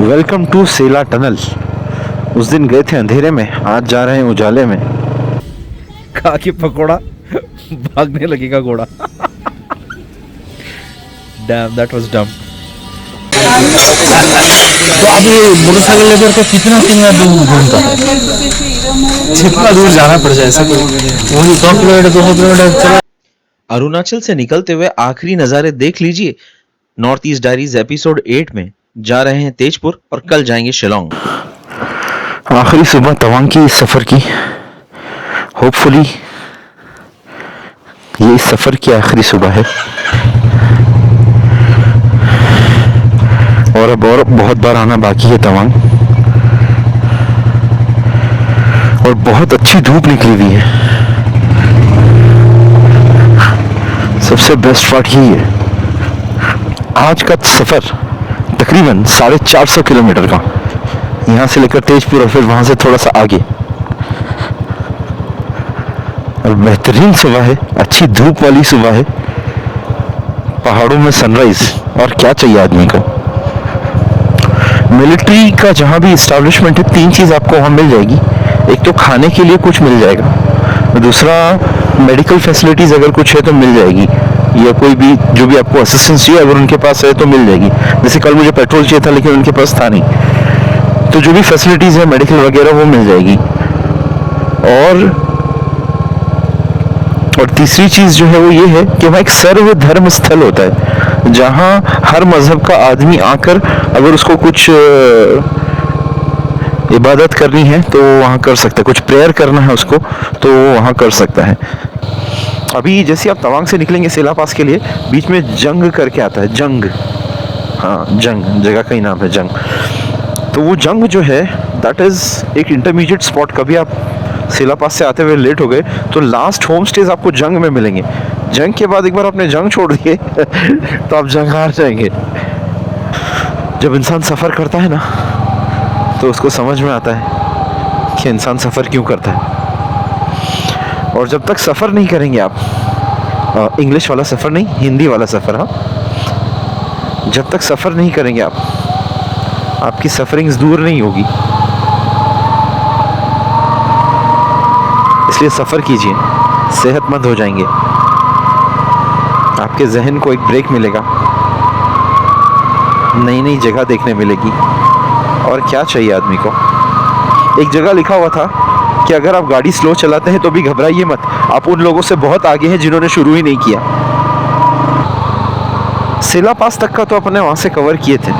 Welcome to Sela tunnel. उस दिन गए थे अंधेरे में, आज जा रहे हैं उजाले में। खा के पकोड़ा भागने लगेगा घोड़ा। डैम, दैट वाज डम। तो अभी मोटरसाइकिल लेकर के कितना दूर घूमता है? जितना दूर जाना पड़ जाए ऐसा कोई वही 100 किलोमीटर 200 किलोमीटर चला। अरुणाचल से निकलते हुए आखिरी नज़ारे देख लीजिए। नॉर्थ ईस्ट डायरीज एपिसोड 8 में जा रहे हैं तेजपुर और कल जाएंगे शिलोंग। आखिरी सुबह तवांग की इस सफ़र की। होपफुली ये इस सफ़र की आखिरी सुबह है और अब और बहुत बार आना बाकी है तवांग। और बहुत अच्छी धूप निकली हुई है। सबसे बेस्ट पार्ट यही है, आज का सफ़र तकरीबन 450 किलोमीटर का, यहाँ से लेकर तेजपुर और फिर वहाँ से थोड़ा सा आगे। और बेहतरीन सुबह है, अच्छी धूप वाली सुबह है, पहाड़ों में सनराइज, और क्या चाहिए आदमी को। मिलिट्री का जहाँ भी इस्टेब्लिशमेंट है, 3 चीज़ आपको वहाँ मिल जाएगी। एक तो खाने के लिए कुछ मिल जाएगा, दूसरा मेडिकल फैसिलिटीज़ अगर कुछ है तो मिल जाएगी, या कोई भी जो भी आपको असिस्टेंस चाहिए अगर उनके पास है तो मिल जाएगी। जैसे कल मुझे पेट्रोल चाहिए था लेकिन उनके पास था नहीं, तो जो भी फैसिलिटीज़ है मेडिकल वगैरह वो मिल जाएगी। और तीसरी चीज़ जो है वो ये है कि वहाँ एक सर्व धर्म स्थल होता है, जहाँ हर मज़हब का आदमी आकर अगर उसको कुछ इबादत करनी है तो वहाँ कर सकता है, कुछ प्रेयर करना है उसको तो वो वहाँ कर सकता है। अभी जैसे आप तवांग से निकलेंगे सेला पास के लिए, बीच में जंग करके आता है, जंग, हाँ जंग जगह का ही नाम है जंग। तो वो जंग जो है दैट इज़ एक इंटरमीडिएट स्पॉट। कभी आप सेला पास से आते हुए लेट हो गए तो लास्ट होम स्टेज आपको जंग में मिलेंगे। जंग के बाद एक बार आपने जंग छोड़ दिए तो आप जंग हार जाएंगे। जब इंसान सफ़र करता है ना तो उसको समझ में आता है कि इंसान सफ़र क्यों करता है। और जब तक सफ़र नहीं करेंगे आप, इंग्लिश वाला सफ़र नहीं, हिंदी वाला सफ़र, हाँ, जब तक सफ़र नहीं करेंगे आप, आपकी सफरिंग्स दूर नहीं होगी। इसलिए सफ़र कीजिए, सेहतमंद हो जाएंगे, आपके जहन को एक ब्रेक मिलेगा, नई नई जगह देखने मिलेगी। और क्या चाहिए आदमी को। एक जगह लिखा हुआ था कि अगर आप गाड़ी स्लो चलाते हैं तो भी घबराइए मत, आप उन लोगों से बहुत आगे हैं जिन्होंने शुरू ही नहीं किया। सेला पास तक का तो अपने वहाँ से कवर किए थे,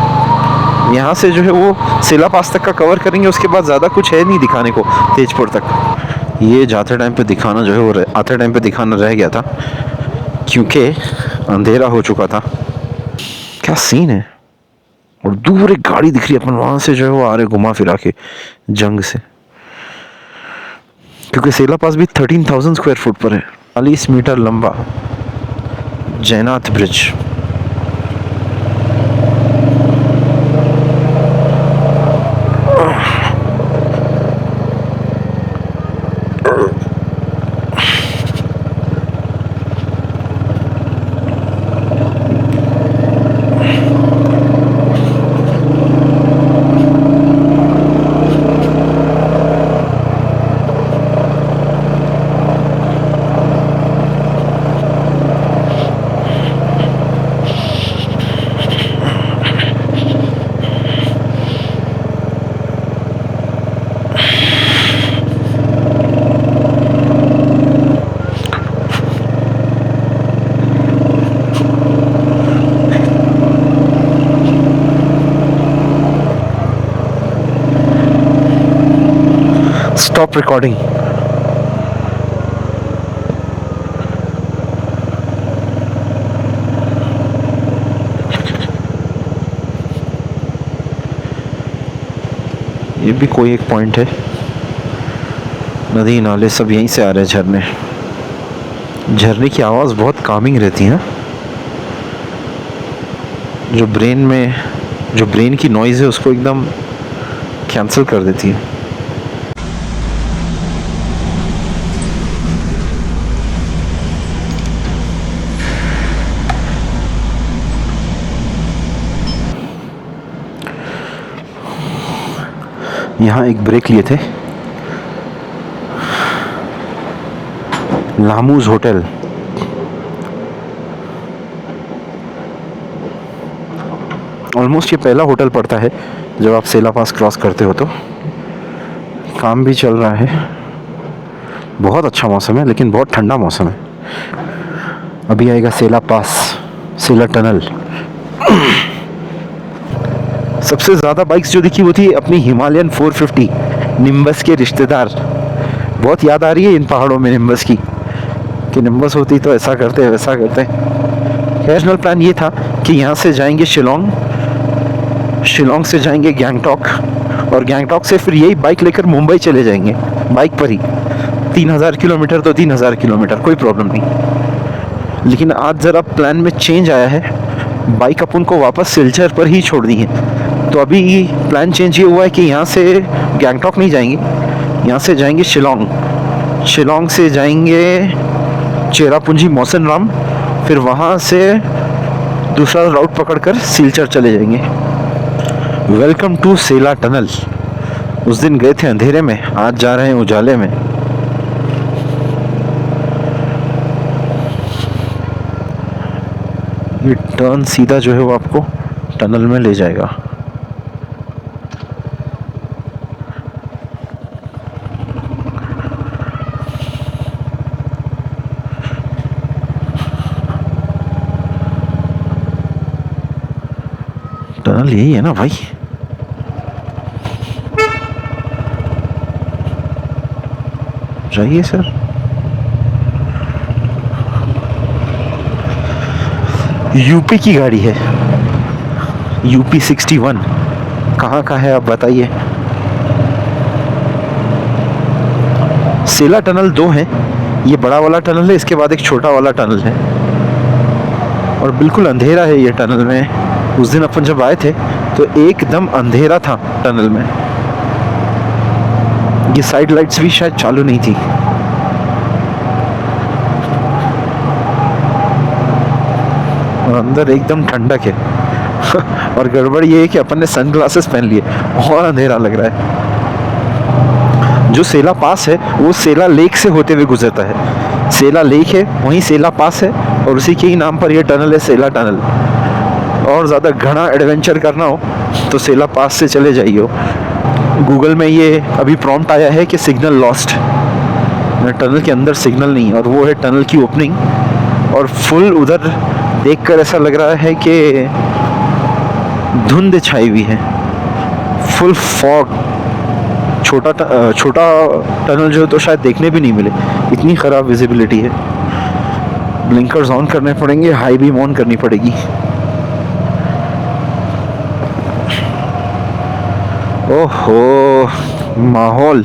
यहाँ से जो है वो सेला पास तक का कवर करेंगे, उसके बाद ज़्यादा कुछ है नहीं दिखाने को तेजपुर तक। ये जाते टाइम पे दिखाना जो है वो आते टाइम पे दिखाना रह गया था क्योंकि अंधेरा हो चुका था। क्या सीन है। और दूर एक गाड़ी दिख रही है, अपन वहाँ से जो है वो आ रहे घुमा फिरा के जंग से, क्योंकि सेला पास भी 13,000 स्क्वायर फुट पर है, 40 मीटर लंबा जयनाथ ब्रिज। Stop recording. ये भी कोई एक पॉइंट है, नदी नाले सब यहीं से आ रहे हैं, झरने। झरने की आवाज़ बहुत कामिंग रहती है, जो ब्रेन की नॉइज़ है उसको एकदम कैंसिल कर देती है। यहाँ एक ब्रेक लिए थे, लामूज होटल। ऑलमोस्ट ये पहला होटल पड़ता है जब आप सेला पास क्रॉस करते हो। तो काम भी चल रहा है, बहुत अच्छा मौसम है लेकिन बहुत ठंडा मौसम है। अभी आएगा सेला पास, सेला टनल। सबसे ज़्यादा बाइक्स जो दिखी वो थी अपनी हिमालयन 450 निम्बस के रिश्तेदार। बहुत याद आ रही है इन पहाड़ों में निम्बस की, कि निम्बस होती तो ऐसा करते वैसा करते। ओरिजिनल प्लान ये था कि यहाँ से जाएंगे शिलोंग, शिलोंग से जाएंगे गैंगटॉक, और गैंगटॉक से फिर यही बाइक लेकर मुंबई चले जाएंगे बाइक पर ही। 3000 किलोमीटर तो 3000 किलोमीटर, कोई प्रॉब्लम नहीं। लेकिन आज ज़रा प्लान में चेंज आया है, बाइक अपन को वापस सिलचर पर ही छोड़नी है। तो अभी प्लान चेंज ये हुआ है कि यहाँ से गैंगटॉक नहीं जाएंगे, यहाँ से जाएंगे शिलोंग, शिलोंग से जाएंगे चेरापूंजी मौसनराम, फिर वहाँ से दूसरा राउट पकड़कर सिलचर चले जाएंगे। Welcome to Sela tunnel. उस दिन गए थे अंधेरे में, आज जा रहे हैं उजाले में। ये टर्न सीधा जो है वो आपको टनल में ले जाएगा। टनल यही है ना भाई? जाइए सर। यूपी की गाड़ी है, यूपी 61। कहाँ का है आप बताइए? सेला टनल 2 है, ये बड़ा वाला टनल है, इसके बाद एक छोटा वाला टनल है, और बिल्कुल अंधेरा है ये टनल में। उस दिन अपन जब आए थे तो एकदम अंधेरा था टनल में, ये साइड लाइट्स भी शायद चालू नहीं थी। और अंदर एकदम ठंडक है। और गड़बड़ ये है कि अपन ने सनग्लासेस पहन लिए, और अंधेरा लग रहा है। जो सेला पास है वो सेला लेक से होते हुए गुजरता है। सेला लेक है, वहीं सेला पास है, और उसी के ही नाम पर यह टनल है, सेला टनल। और ज़्यादा घना एडवेंचर करना हो तो सेला पास से चले जाइए। गूगल में ये अभी प्रॉम्प्ट आया है कि सिग्नल लॉस्ट, टनल के अंदर सिग्नल नहीं, और वो है टनल की ओपनिंग। और फुल उधर देखकर ऐसा लग रहा है कि धुंध छाई हुई है, फुल फॉग। छोटा टनल जो तो शायद देखने भी नहीं मिले, इतनी ख़राब विजिबिलिटी है। ब्लिंकर्स ऑन करने पड़ेंगे, हाई बीम ऑन करनी पड़ेगी। ओहो, माहौल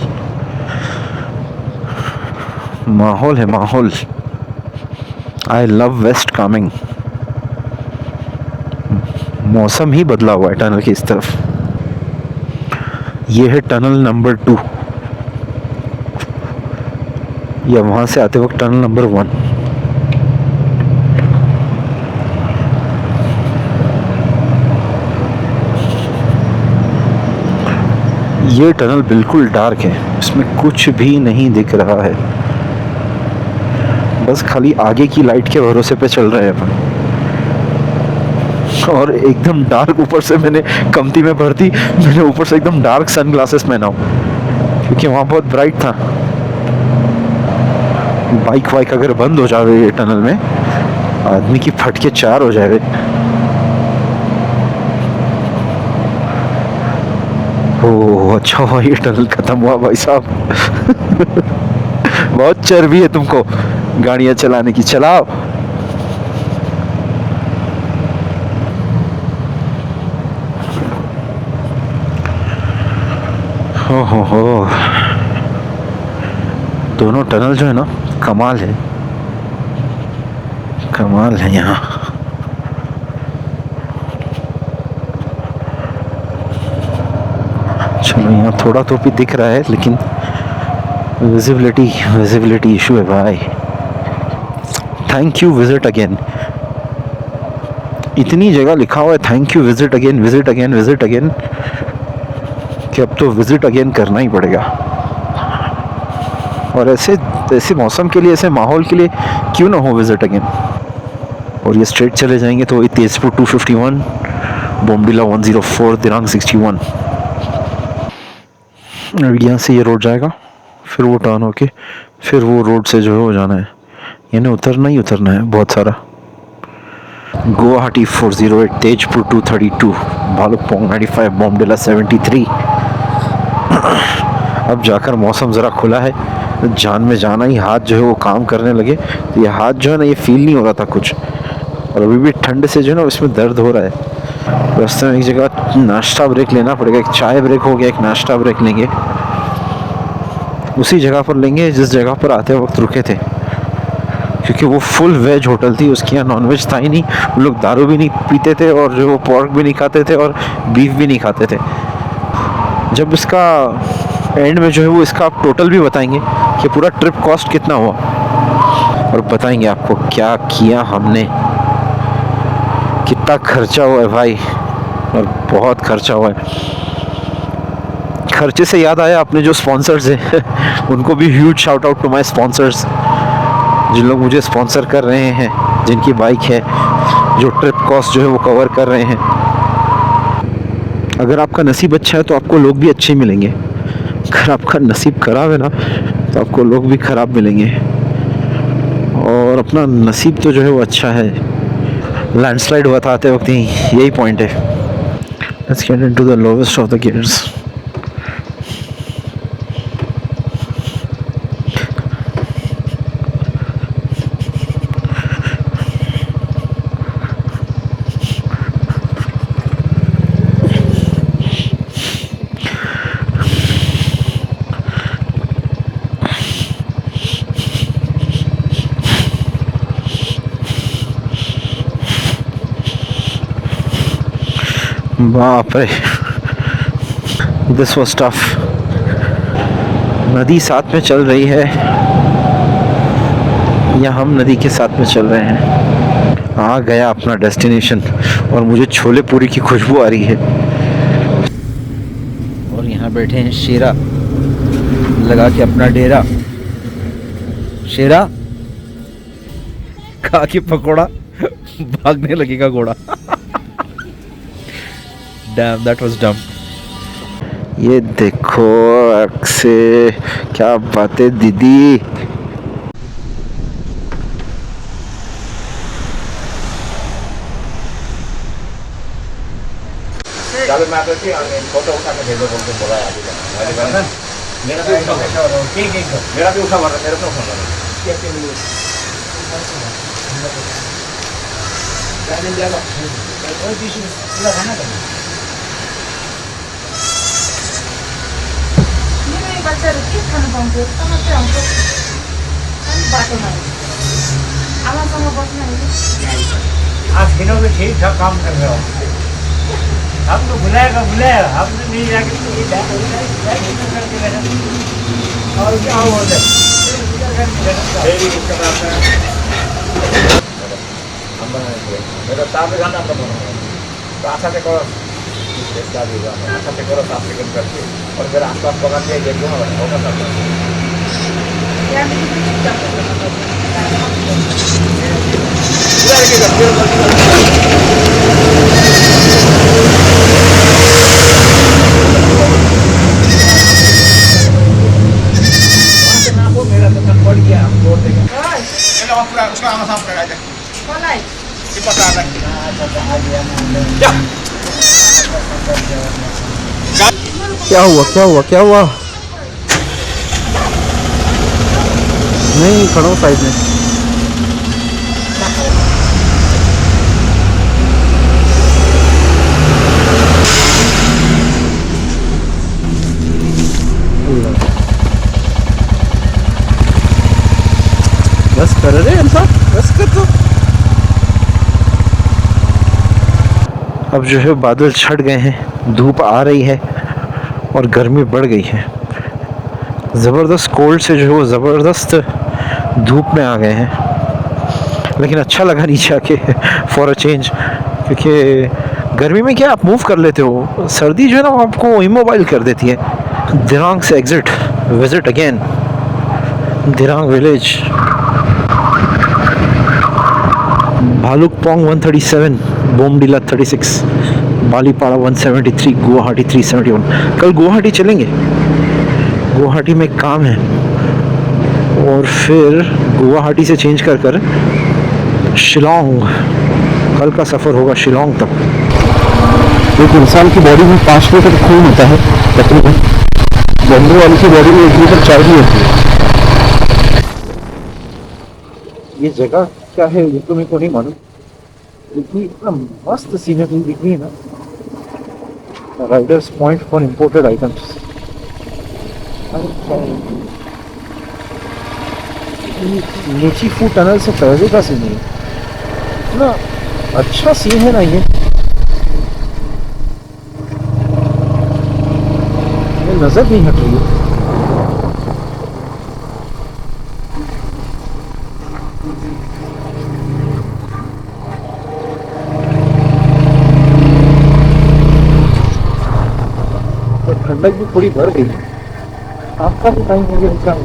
माहौल है, माहौल। I love west coming. मौसम ही बदला हुआ है टनल की इस तरफ। ये है टनल नंबर 2, या वहां से आते वक्त टनल नंबर 1। ये टनल बिल्कुल डार्क है, इसमें कुछ भी नहीं दिख रहा है, बस खाली आगे की लाइट के भरोसे पे चल रहे हैं अपन। और एकदम डार्क, ऊपर से मैंने कमती में भरती, मैंने ऊपर से एकदम डार्क सनग्लासेस पहना हूँ क्योंकि वहाँ बहुत ब्राइट था। बाइक वाइक अगर बंद हो जावे ये टनल में, आदमी की फटके 4 हो जाए। ओह अच्छा हुआ ये टनल खत्म हुआ भाई साहब। बहुत चर्बी है तुमको गाड़ियाँ चलाने की, चलाओ। हो दोनों टनल जो है ना, कमाल है, कमाल है यहाँ। चलो यहाँ थोड़ा तो भी दिख रहा है, लेकिन विजिबिलिटी इशू है भाई। Thank you, visit again. इतनी जगह लिखा हुआ है thank you, visit again, visit again, visit again, कि अब तो विज़िट अगेन करना ही पड़ेगा। और ऐसे मौसम के लिए, ऐसे माहौल के लिए क्यों ना हो विज़िट अगेन। और ये स्ट्रेट चले जाएंगे तो ये तेजपुर 251, बोमडिला 104, दिरांग 61। यहाँ से ये रोड जाएगा, फिर वो टर्न होके फिर वो रोड से जो है वो जाना है, यानी उतरना ही उतरना है बहुत सारा। गुवाहाटी 408, तेजपुर 232, भालुकपोंग 95, बोमडिला 73। अब जाकर मौसम ज़रा खुला है, जान में जाना ही, हाथ जो है वो काम करने लगे। तो ये हाथ जो है ना, ये फील नहीं हो रहा था कुछ, और अभी भी ठंड से जो है ना इसमें दर्द हो रहा है। रास्ते में एक जगह नाश्ता ब्रेक लेना पड़ेगा, एक चाय ब्रेक हो गया, एक नाश्ता ब्रेक लेंगे, उसी जगह पर लेंगे जिस जगह पर आते वक्त रुके थे, क्योंकि वो फुल वेज होटल थी, उसके यहाँ नॉन वेज था ही नहीं। उन लोग दारू भी नहीं पीते थे और जो वो पोर्क भी नहीं खाते थे और बीफ भी नहीं खाते थे। जब इसका एंड में जो है वो इसका आप टोटल भी बताएंगे कि पूरा ट्रिप कॉस्ट कितना हुआ, और बताएंगे आपको क्या किया हमने, कितना खर्चा हुआ है भाई, और बहुत खर्चा हुआ है। खर्चे से याद आया, अपने जो स्पॉन्सर्स हैं उनको भी huge shout out to my sponsors, जिन लोग मुझे स्पॉन्सर कर रहे हैं, जिनकी बाइक है, जो ट्रिप कॉस्ट जो है वो कवर कर रहे हैं। अगर आपका नसीब अच्छा है तो आपको लोग भी अच्छे मिलेंगे, अगर आपका नसीब खराब है ना तो आपको लोग भी खराब मिलेंगे। और अपना नसीब तो जो है वो अच्छा है। लैंडस्लाइड हुआ था आते वक्त, यही पॉइंट है। Let's get into the lowest of the gears. बाप रे, दिस वॉज टफ। नदी साथ में चल रही है या हम नदी के साथ में चल रहे हैं। आ गया अपना डेस्टिनेशन, और मुझे छोले पूरी की खुशबू आ रही है। और यहाँ बैठे हैं शेरा लगा के अपना डेरा। शेरा खा के पकौड़ा, भागने लगेगा घोड़ा। Damn, that was dumb. ये देखो से क्या बातें दीदी। फोटो उठा के भेजो, बोल के बोला है मेरा भी उठा, मेरा भी उठा, मेरे को फोन लगा। बच्चा के खानु पाउँथ्यो, समस्या हुन्छ, बाटोमा आमासँग बस्न आज दिनों में ठीक ठाक काम कर रहे हो। हमको बुलाएगा, हमने नहीं जाके और क्या हो मेरा साफ गाना तो आशा से करो, आशा से करो, साफ सेकंड करके, और फिर आसपास पकड़ के देख लो होगा सब। मेरा तो बढ़ गया, हम छोड़ देंगे। उसका आना साफ करा जाए, पता क्या हुआ, क्या हुआ, क्या हुआ? नहीं खड़ो साइड में। बस कर रहे इंसान, बस कर दो। अब जो है बादल छट गए हैं, धूप आ रही है और गर्मी बढ़ गई है। ज़बरदस्त कोल्ड से जो है वो ज़बरदस्त धूप में आ गए हैं। लेकिन अच्छा लगा नीचे आके फॉर अ चेंज, क्योंकि गर्मी में क्या आप मूव कर लेते हो, सर्दी जो है ना वो आपको इमोबाइल कर देती है। दिरांग से exit, visit again Dirang village. Bhalukpong 137, Bomdila 36, बालीपाड़ा 173, Guwahati 371। कल गुवाहाटी चलेंगे, गुवाहाटी में काम है, और फिर गुवाहाटी से चेंज कर कर शिलोंग। कल का सफ़र होगा शिलोंग तक। एक इंसान की बॉडी में 5 लीटर खून होता है तकरीबन, बंदू वाली की बॉडी में 1 लीटर चाय भी होती है। ये जगह क्या है ये तो मेरे को नहीं मालूम, लेकिन इतना मस्त सीनरी दिख रही है ना। Riders point for imported items. लीची फूड टनल से पहले का सीन है, इतना अच्छा सीन है ना ये नजर नहीं हट रही है। तो ठंडक भी थोड़ी बढ़ गई, आपका भी टाइम हो गया क्या?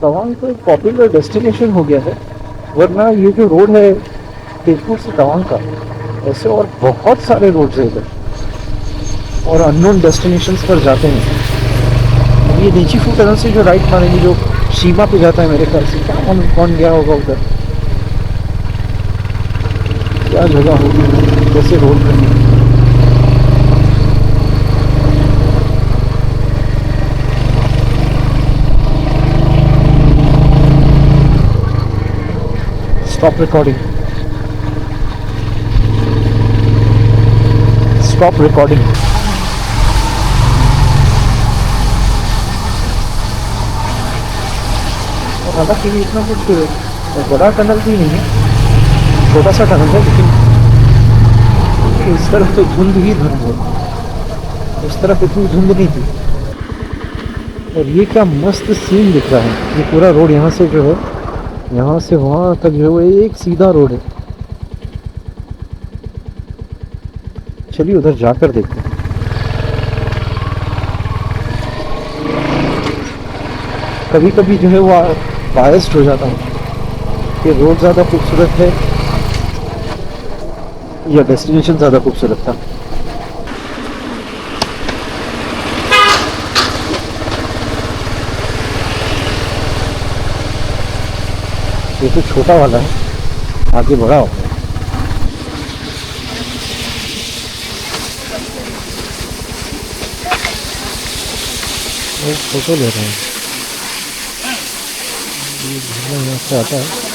तवांग तो एक पॉपुलर डेस्टिनेशन हो गया है, वरना ये जो रोड है तेजपुर से तवांग का, ऐसे और बहुत सारे रोड्स हैं इधर और अननोन डेस्टिनेशंस पर जाते हैं। ये लीची फूड टनल से जो राइट मारेंगे जो सीमा पे जाता है मेरे ख्याल से, क्या कौन गया होगा उधर, क्या जगह होगी, कैसे रोड करनी। Stop recording. Stop recording. और हालांकि ये इतना कुछ बड़ा टनल भी नहीं है, छोटा सा टनल है, लेकिन इस तरफ तो धुंध ही धुंध है, उस तरफ इतनी धुंध नहीं थी। और ये क्या मस्त सीन दिख रहा है, ये पूरा रोड यहाँ से जो है, यहाँ से वहाँ तक जो है एक सीधा रोड है। चलिए उधर जाकर देखते हैं। कभी कभी जो है वो बायस्ड हो जाता हूँ कि रोड ज़्यादा खूबसूरत है या डेस्टिनेशन ज़्यादा खूबसूरत था। ये तो छोटा वाला है, आगे बड़ा हो। फोटो ले रहे हैं, ये यहाँ से आता है।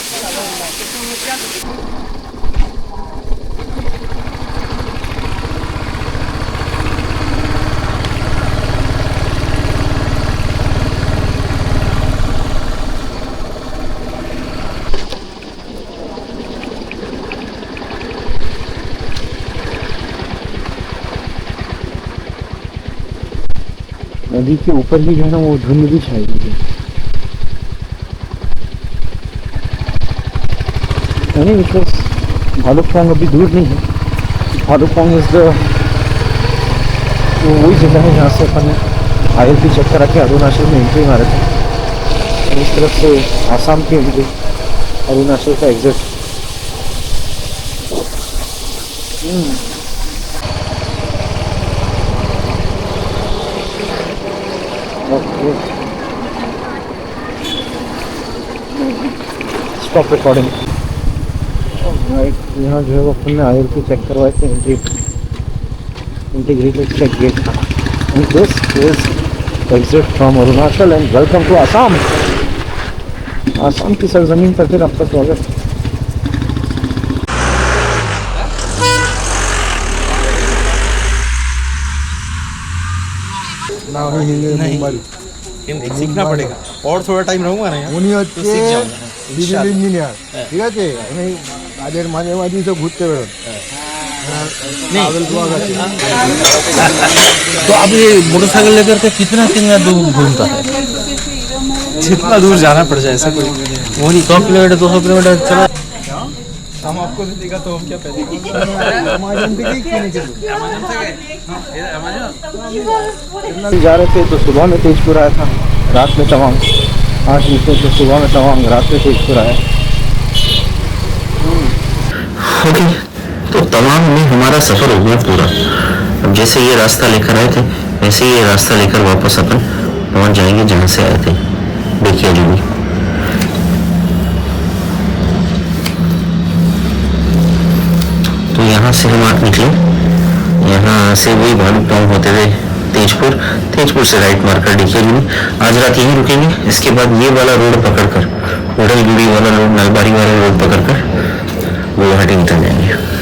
नदी के ऊपर ही जो है ना वो धुंध भी छाई हुई है। यानी विश्वास भालुकपोंग अभी दूर नहीं है। भालुकपोंग इज द वही जगह है जहाँ से अपन ILP चेक करा के अरुणाचल में एंट्री मारे थे, और इस तरफ से आसाम की एंट्री, अरुणाचल का एग्जिट। Stop recording. यहाँ जो है वो अपन ने ILP चेक करवाए थे, integrated check gate. And this is exit from Arunachal and welcome to Assam. Assam की सरजमीन पर फिर आपका स्वागत। नहीं हिंदी सीखना पड़ेगा और थोड़ा टाइम रहूंगा ना यहाँ উনি तो হচ্ছে सीख जाऊंगा সিভিল इंशाल्लाह। ইঞ্জিনিয়ার ঠিক আছে উনি কাজের মাঝে মাঝেই তো ঘুরতে বেরোন तो अब ये मोटरसाइकिल लेकर के कितना दूर घूमता है जितना दूर जाना पड़ जाए ऐसा कोई वो नहीं 100 किलोमीटर 200 किलोमीटर चला हम आपको देगा तो हम क्या पहले আমাজন থেকেই কিনেছিল जा रहे थे तो सुबह में तेजपुर आया था, रात में तवांग। आज निकले तो सुबह में तवांग, रात में तेजपुर आया। ओके, तो तवांग में हमारा सफर हो गया पूरा। अब जैसे ये रास्ता लेकर आए थे वैसे ये रास्ता लेकर वापस अपन पहुंच जाएंगे जहाँ से आए थे। देखिए अभी भी तो यहाँ से हम निकले, यहाँ से वही भालू टाउन होते हुए तेजपुर से राइट मारकर डिखेलुनी। आज रात यहीं रुकेंगे, इसके बाद ये वाला रोड पकड़कर उड़नगुड़ी वाला रोड, नलबारी वाला रोड पकड़कर गुवाहाटी निकल जाएंगे।